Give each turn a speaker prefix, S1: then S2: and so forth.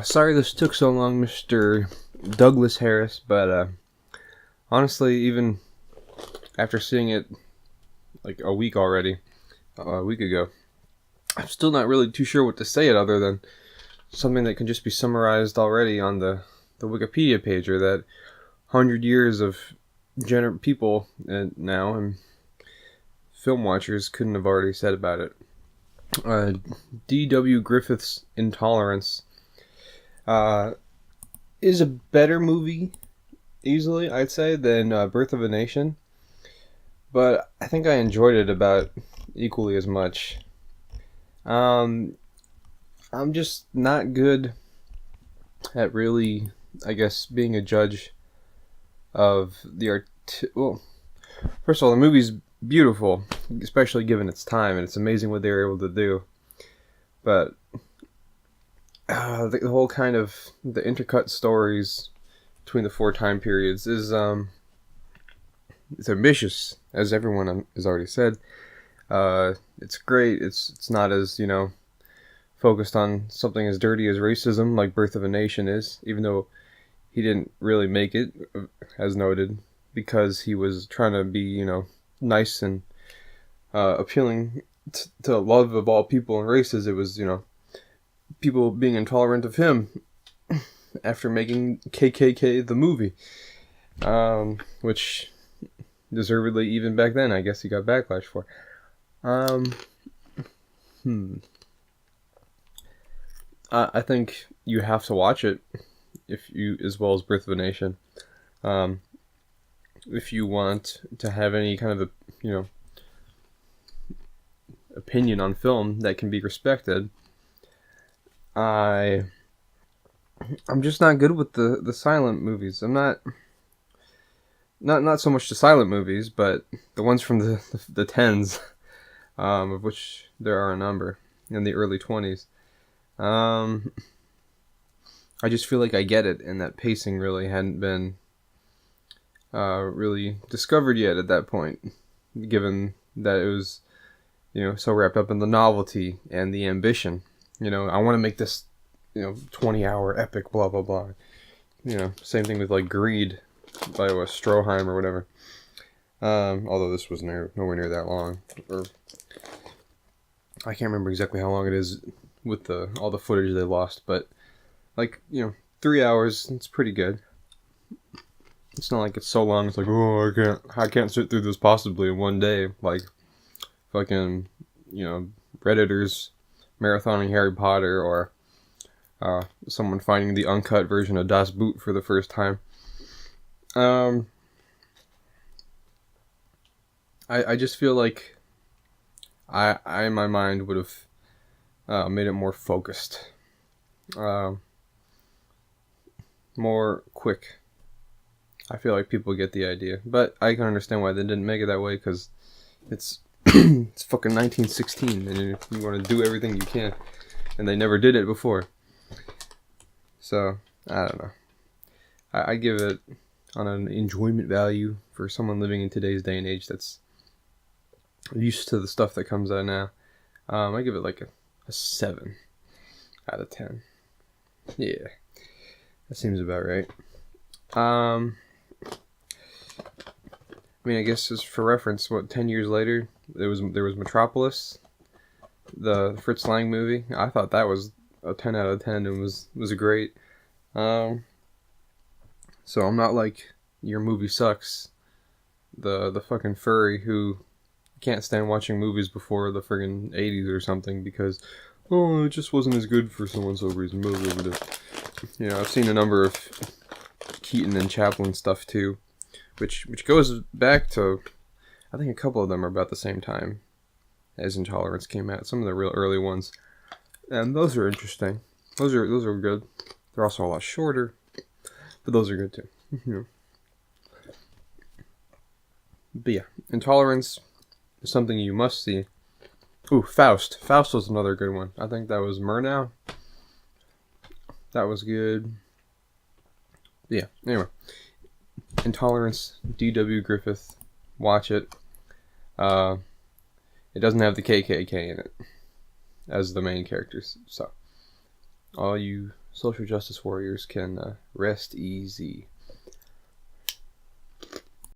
S1: Sorry this took so long, Mr. Douglas Harris, but honestly, even after seeing it like a week already, a week ago, I'm still not really too sure what to say it other than something that can just be summarized already on the Wikipedia page, or that 100 years of people now and film watchers couldn't have already said about it. D.W. Griffith's Intolerance is a better movie, easily, I'd say, than Birth of a Nation. But I think I enjoyed it about equally as much. I'm just not good at really, I guess, being a judge of the art. Well, first of all, the movie's beautiful, especially given its time, and it's amazing what they were able to do. But the whole kind of the intercut stories between the four time periods is it's ambitious, as everyone has already said. It's great. It's not as focused on something as dirty as racism like Birth of a Nation is, even though he didn't really make it, as noted, because he was trying to be nice and appealing to love of all people and races. It was people being intolerant of him after making KKK the movie, which deservedly, even back then, I guess he got backlash for. I think you have to watch it, as well as Birth of a Nation, if you want to have any kind of opinion on film that can be respected. I'm just not good with the silent movies. I'm not so much the silent movies, but the ones from the tens, of which there are a number, in the early 20s. I just feel like I get it, and that pacing really hadn't been really discovered yet at that point, given that it was so wrapped up in the novelty and the ambition. I want to make this 20-hour epic, blah blah blah. Same thing with like Greed by Stroheim or whatever. Although this was nowhere near that long, or I can't remember exactly how long it is with all the footage they lost, but 3 hours, it's pretty good. It's not like it's so long, it's like, oh, I can't sit through this possibly in one day, like fucking Redditors marathoning Harry Potter, or someone finding the uncut version of Das Boot for the first time. I just feel like I in my mind would have made it more focused, more quick. I feel like people get the idea, but I can understand why they didn't make it that way, because it's it's fucking 1916, and you want to do everything you can, and they never did it before. So I don't know. I give it, on an enjoyment value for someone living in today's day and age that's used to the stuff that comes out now, I give it like a 7 out of 10. Yeah, that seems about right. I guess just for reference, 10 years later, there was Metropolis, the Fritz Lang movie. I thought that was a 10 out of 10 and was great. So I'm not like your movie sucks, the fucking furry who can't stand watching movies before the friggin' 80s or something because, it just wasn't as good for so-and-so reason. I've seen a number of Keaton and Chaplin stuff too, which goes back to, I think a couple of them are about the same time as Intolerance came out. Some of the real early ones, and those are interesting. Those are good. They're also a lot shorter, but those are good too. But yeah, Intolerance is something you must see. Ooh, Faust. Faust was another good one. I think that was Murnau. That was good. But yeah, anyway. Intolerance, D.W. Griffith. Watch it. It doesn't have the KKK in it as the main characters. So, all you social justice warriors can rest easy.